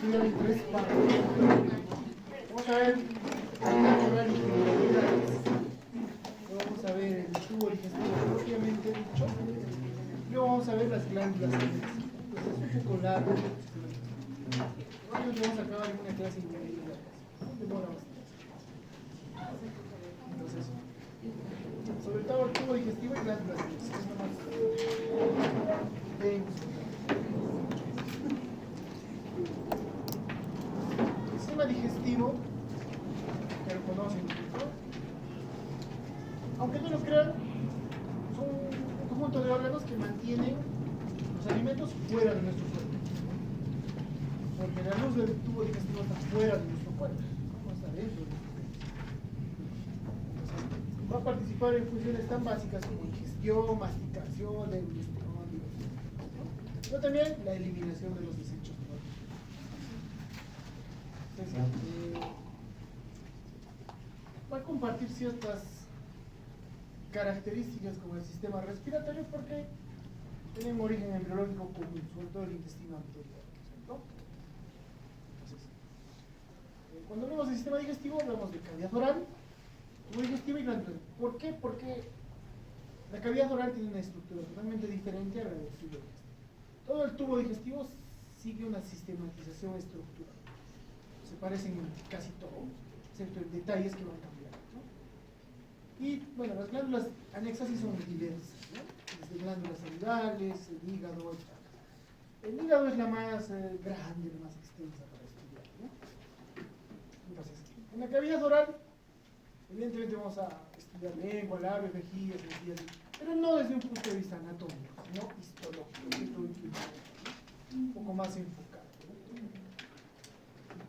estudiar en tres partes. Vamos a ver vamos a ver el tubo digestivo propiamente dicho. Luego vamos a ver las glándulas anexas. Entonces es un poco largo. Vamos a acabar en una clase increíble. Demora bastante. Entonces, sobre todo el tubo digestivo y glándulas anexas. Es lo más denso. El sistema digestivo, que lo conocen, ¿no? Aunque no lo crean, son un conjunto de órganos que mantienen los alimentos fuera de nuestro cuerpo. Porque la luz del tubo digestivo está fuera de nuestro cuerpo, no está dentro de nuestro cuerpo. Entonces, va a participar en funciones tan básicas como digestión, masticación, degustación, ¿no? Pero también la eliminación de los desechos. Entonces, va a compartir ciertas características como el sistema respiratorio porque tienen un origen embriológico común, sobre todo el intestino anterior, ¿cierto? Entonces, cuando hablamos del sistema digestivo hablamos de cavidad oral, tubo digestivo y glándula. ¿Por qué? Porque la cavidad oral tiene una estructura totalmente diferente a la del tubo digestivo. Todo el tubo digestivo sigue una sistematización estructural. Se parecen en casi todo, excepto en detalles que van cambiando, ¿no? Y bueno, las glándulas anexas sí son diversas, ¿no? Desde glándulas salivales, el hígado, el hígado es la más grande, la más extensa para estudiar, ¿no? Entonces, en la cavidad oral, evidentemente vamos a estudiar lengua, labios, mejillas, encías, pero no desde un punto de vista anatómico, sino histológico, un poco más enfocado.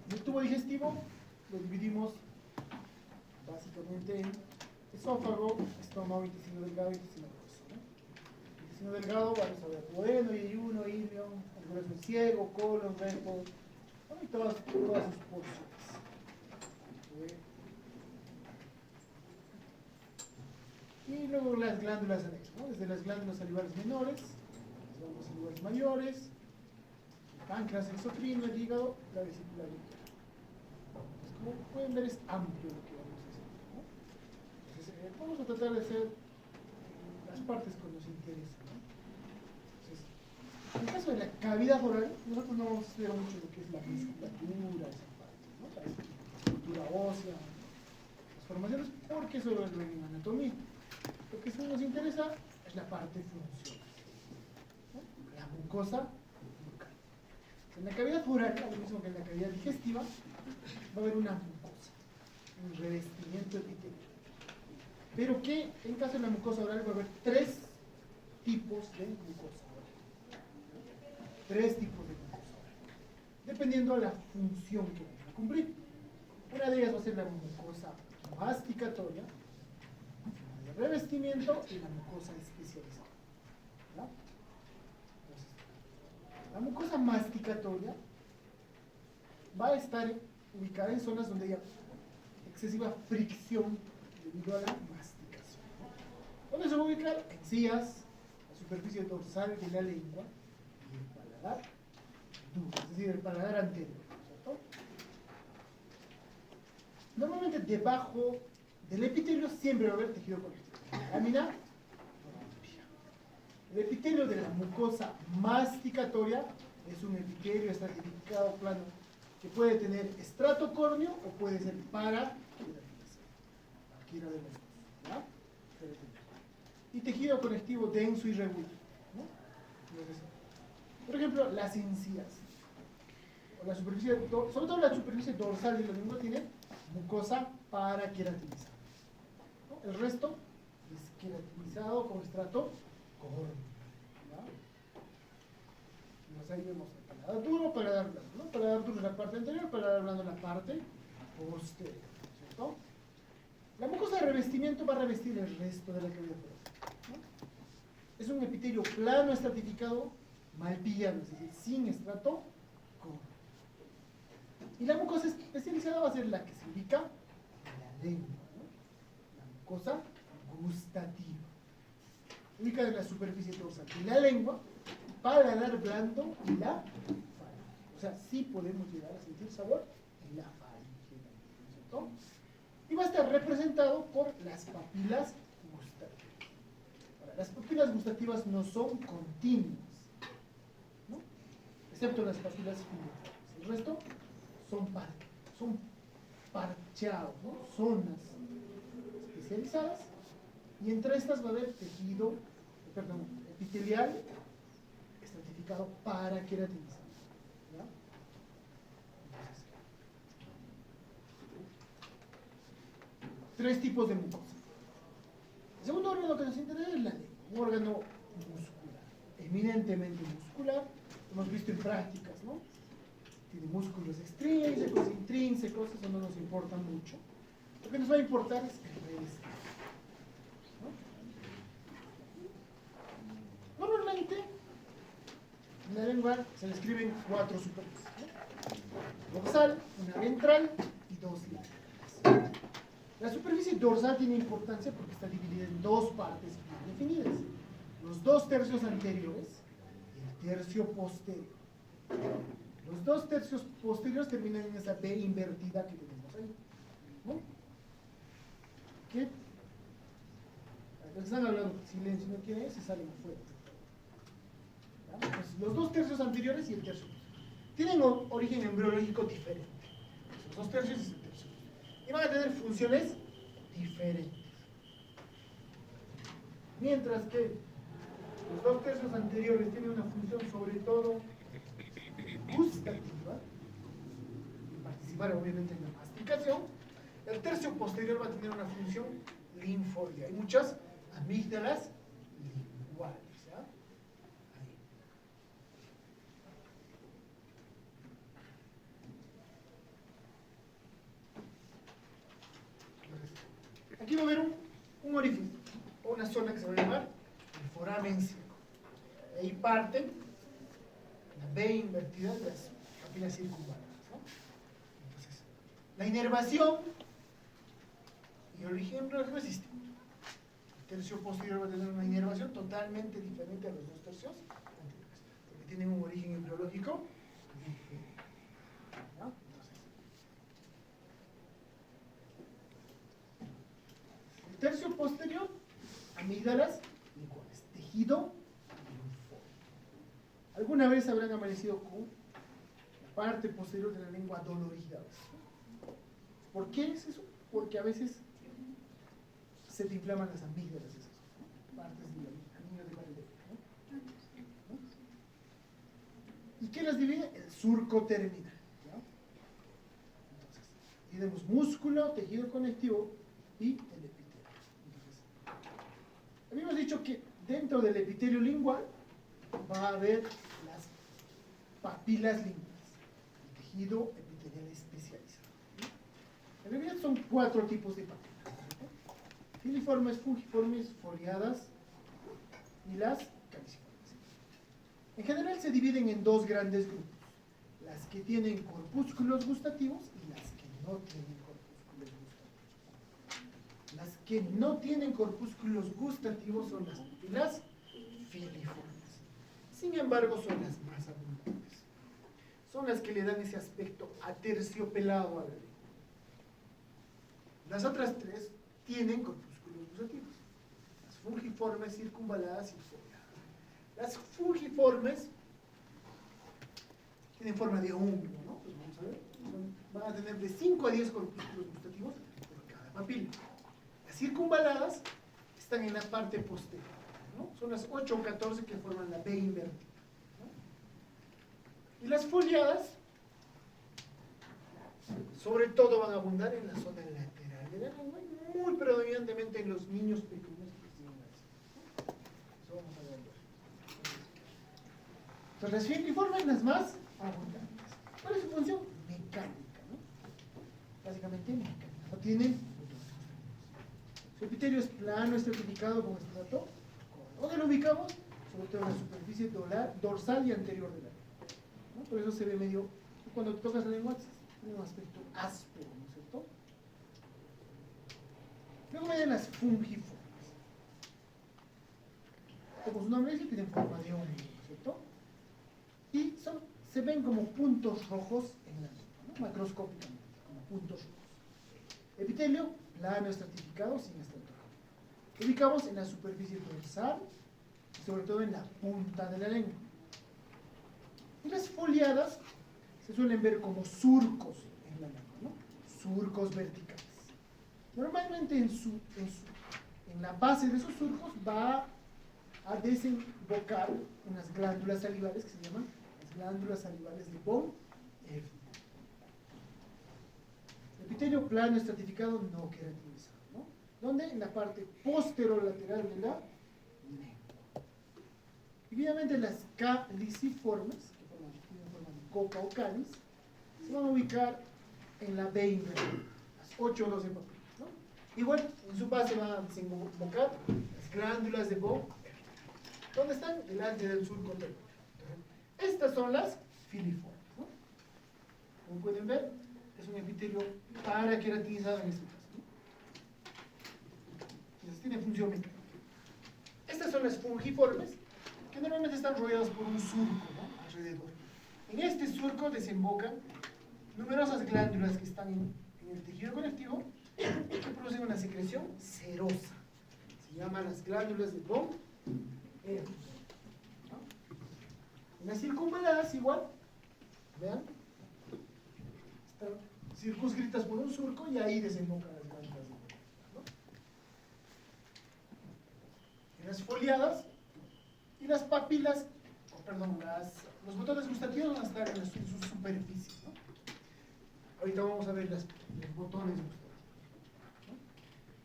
El tubo digestivo lo dividimos básicamente en esófago, estómago, intestino delgado y intestino grueso, ¿no? Intestino delgado, vamos a ver duodeno, yeyuno, ilion, el grueso es ciego, colon, recto, ¿no? Y todas sus porciones. Y luego las glándulas anexas, ¿no? Desde las glándulas salivares menores, las glándulas salivares mayores, el páncreas exocrino, el hígado, la vesícula biliar. Como pueden ver, es amplio lo que vamos a hacer, ¿no? Entonces, vamos a tratar de hacer las partes que nos interesan, ¿no? Entonces, en el caso de la cavidad oral, nosotros no vamos a estudiar mucho lo que es la musculatura, esa parte, ¿no? La estructura ósea, las formaciones, porque eso lo ven en anatomía. Lo que sí nos interesa es la parte funcional, ¿no? La mucosa bucal. En la cavidad oral, lo mismo que en la cavidad digestiva, va a haber una mucosa, un revestimiento epitelial. Pero que en caso de la mucosa oral va a haber tres tipos de mucosa oral. Tres tipos de mucosa oral. Dependiendo de la función que vayan a cumplir. Una de ellas va a ser la mucosa masticatoria, la de revestimiento y la mucosa especializada, ¿no? Entonces, la mucosa masticatoria va a estar ubicada en zonas donde haya excesiva fricción debido a la masticación, ¿no? ¿Dónde se va a ubicar? Encías, la superficie dorsal de la lengua y el paladar duro, es decir, el paladar anterior, ¿cierto? Normalmente debajo del epitelio siempre va a haber tejido conectivo. Lámina propia. El epitelio de la mucosa masticatoria es un epitelio estratificado plano que puede tener estrato córneo o puede ser paraqueratinoso, cualquiera de los dos, ¿ya? Y tejido conectivo denso y regular, ¿no? Entonces, por ejemplo, las encías, o la superficie, sobre todo la superficie dorsal de la lengua tiene mucosa paraqueratinizada, ¿no? El resto es queratinizado con estrato córneo, ¿ya? Entonces ahí vemos el paladar duro, paladar blando, ¿no? Paladar duro es la parte anterior, paladar blando es la parte posterior, ¿cierto? La mucosa de revestimiento va a revestir el resto de la cavidad oral, ¿no? Es un epitelio plano estratificado, mal pillado, es decir, sin estrato córneo. Y la mucosa especializada va a ser la que se ubica en la lengua, ¿no? La mucosa gustativa, ubicada en la superficie dorsal de la lengua, paladar blando y la faringe. O sea, sí podemos llegar a sentir sabor en la faringe, ¿no es cierto? Y va a estar representado por las papilas gustativas. Ahora, las papilas gustativas no son continuas, ¿no? Excepto las papilas filiformes. El resto son parcheados, ¿no? Zonas especializadas, y entre estas va a haber tejido, perdón, epitelial estratificado para queratinizar. ¿Ya? Entonces, tres tipos de mucosa. El segundo órgano que nos interesa es la lengua, un órgano muscular, eminentemente muscular. Hemos visto en prácticas, ¿no? Tiene músculos extrínsecos, intrínsecos, eso no nos importa mucho. Lo que nos va a importar es el resto, ¿no? Normalmente, en la lengua se le escriben 4 superficies, ¿no? Dorsal, una ventral y 2 laterales. La superficie dorsal tiene importancia porque está dividida en 2 partes bien definidas: los 2 tercios anteriores y el tercio posterior. Los 2 tercios posteriores terminan en esa B invertida que tenemos ahí, ¿no? Que están hablando silencio, no quieren eso, se salen afuera. Entonces, los 2 tercios anteriores y el tercio tienen un origen embriológico diferente. Los 2 tercios y el tercio. Y van a tener funciones diferentes. Mientras que los 2 tercios anteriores tienen una función sobre todo gustativa, participar obviamente en la masticación. El tercio posterior va a tener una función linfoidea. Hay muchas amígdalas linguales, ¿ya? Ahí. Aquí va a haber un orificio, o una zona que se va a llamar el foramen seco. Ahí parte la B invertida de las papilas circunvaladas, ¿no? Entonces, la inervación y el origen embriológico es distinto. El tercio posterior va a tener una inervación totalmente diferente a los 2 tercios anteriores, porque tienen un origen embriológico diferente, ¿no? Entonces, el tercio posterior, amígdalas linguales, tejido linfóide. ¿Alguna vez habrán amanecido con la parte posterior de la lengua dolorida? ¿Por qué es eso? Porque a veces se te inflaman las amígdalas, esas, ¿no? Partes de la amígdala de Bardet, ¿no? ¿Y qué las divide? El surco terminal, ¿no? Entonces, tenemos músculo, tejido conectivo y el epitelio. Entonces, habíamos dicho que dentro del epitelio lingual va a haber las papilas linguales, el tejido epitelial especializado, ¿no? En realidad son 4 tipos de papilas: filiformes, fungiformes, foliadas y las caliciformes. En general se dividen en 2 grandes grupos: las que tienen corpúsculos gustativos y las que no tienen corpúsculos gustativos. Las que no tienen corpúsculos gustativos son las papilas filiformes. Sin embargo, son las más abundantes. Son las que le dan ese aspecto aterciopelado a la lengua. Las otras 3 tienen corpúsculos gustativos: las fungiformes, circunvaladas y foliadas. Las fungiformes tienen forma de hongo, ¿no? Pues vamos a ver. Van a tener de 5 a 10 corpúsculos gustativos por cada papila. Las circunvaladas están en la parte posterior, ¿no? Son las 8 o 14 que forman la B invertida, ¿no? Y las foliadas, sobre todo, van a abundar en la zona lateral de la lengua, muy predominantemente en los niños pequeños que tienen eso. Eso vamos a ver. Entonces, las filiformes, las más abundantes. ¿Cuál es su función? Mecánica, ¿no? Básicamente mecánica. No tienen. Su epitelio es plano, estratificado con estrato. ¿Dónde lo ubicamos? Sobre todo en la superficie dorsal y anterior de la lengua, ¿no? Por eso se ve medio, cuando tocas la lengua, tiene un aspecto áspero, ¿no es cierto? Luego vienen las fungiformes. Como su nombre dice, tienen forma de hongo, ¿no es cierto? Y son se ven como puntos rojos en la lengua, ¿no? Macroscópicamente, como puntos rojos. Epitelio plano estratificado sin estrato. Ubicamos en la superficie dorsal y sobre todo en la punta de la lengua. Y las foliadas se suelen ver como surcos en la lengua, ¿no? Surcos verticales. Normalmente en la base de esos surcos va a desembocar unas glándulas salivales que se llaman las glándulas salivales de von Effen. Epitelio plano estratificado no queratinizado, ¿no? Donde en la parte posterolateral de la lengua. Y finalmente las caliciformes, que tienen forma de copa o cáliz, se van a ubicar en la veina, las 8 o 12 papilas, ¿no? Igual en su base van a desembocar las glándulas de von Effen. ¿Dónde están? Delante del surco terminal. Estas son las filiformes, ¿no? Como pueden ver, es un epitelio paraqueratinizado en este caso, ¿no? Entonces tiene función mecánica. Estas son las fungiformes, que normalmente están rodeadas por un surco, ¿no? Alrededor. En este surco desembocan numerosas glándulas que están en el tejido conectivo que producen una secreción serosa. Se llaman las glándulas de von Effen, ¿no? En las circunvaladas igual, vean, están circunscritas por un surco y ahí desembocan las glándulas de von Effen, ¿no? En las foliadas y las papilas, los botones gustativos van a estar en sus superficies, ¿no? Ahorita vamos a ver los botones gustativos, ¿no?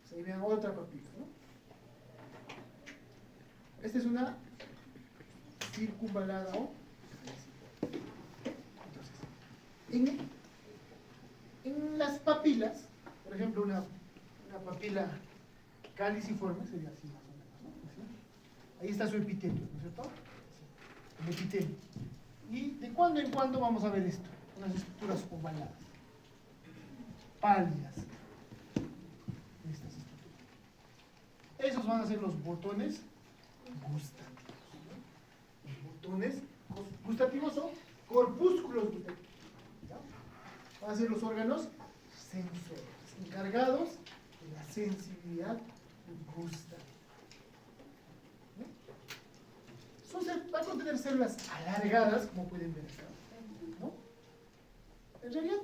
Pues ahí vean otra papila, ¿no? Esta es una circunvalada o entonces, en las papilas, por ejemplo, una papila caliciforme sería así más o menos, ¿no? Ahí está su epitelio, ¿no es cierto? El epitelio. Y de cuando en cuando vamos a ver esto, unas estructuras ovaladas, pálidas. Estas estructuras. Esos van a ser los botones gustativos, ¿no? Los botones gustativos son corpúsculos gustativos, ¿ya? Van a ser los órganos sensoriales, encargados de la sensibilidad gustativa. Va a contener células alargadas, como pueden ver acá, ¿no? En realidad,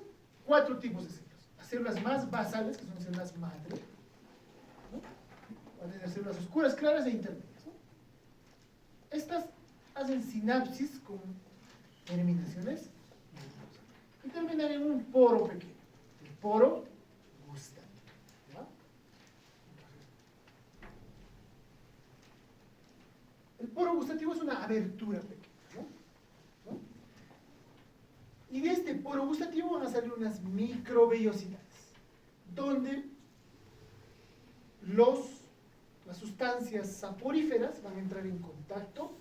4 tipos de células. Las células más basales, que son células madre, ¿no? Van a tener células oscuras, claras e intermedias, ¿no? Estas hacen sinapsis con terminaciones y terminan en un poro pequeño, el poro gustativo, ¿ya? El poro gustativo es una abertura pequeña, ¿no? Y de este poro gustativo van a salir unas microvellosidades, donde las sustancias saporíferas van a entrar en contacto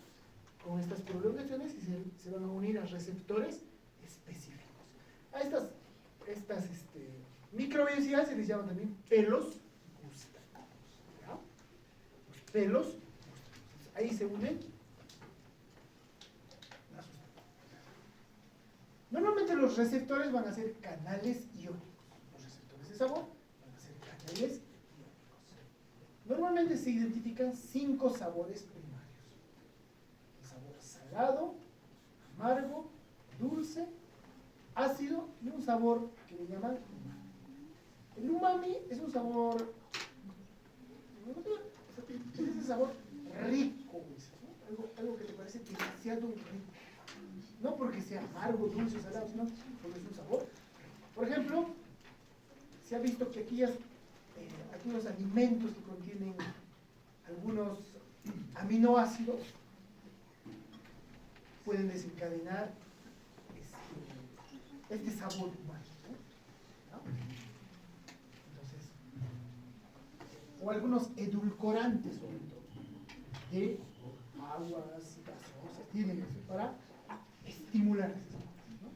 con estas prolongaciones y se van a unir a receptores específicos. A estas microvellosidades se les llama también pelos gustativos, ¿ya? Los pelos gustativos. Ahí se unen las sustancias. Normalmente los receptores van a ser canales iónicos. Los receptores de sabor van a ser canales iónicos. Normalmente se identifican 5 sabores primarios. El sabor salado, amargo, dulce, ácido y un sabor que le llaman umami. El umami es un sabor, es ese sabor rico, ¿no? Algo que te parece demasiado rico. No porque sea amargo, dulce o salado, sino porque es un sabor rico. Por ejemplo, se ha visto que aquellos alimentos que contienen algunos aminoácidos pueden desencadenar este sabor humano, ¿no? Entonces, o algunos edulcorantes, sobre todo, de aguas gasosas, tienen eso para estimular ese sabor, ¿no?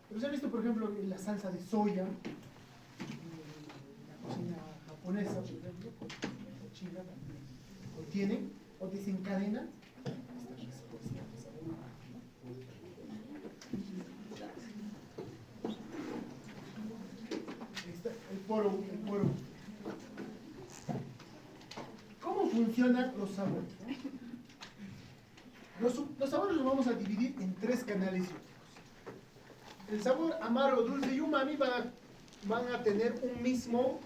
Pero se ha visto, por ejemplo, en la salsa de soya, en la cocina japonesa, por ejemplo, o china también, contienen o desencadenan estas respuestas de sabor humano, ¿no? el cuero. ¿Cómo funcionan los sabores? Los sabores los vamos a dividir en 3 canales iónicos. El sabor amargo, dulce y umami van a tener un mismo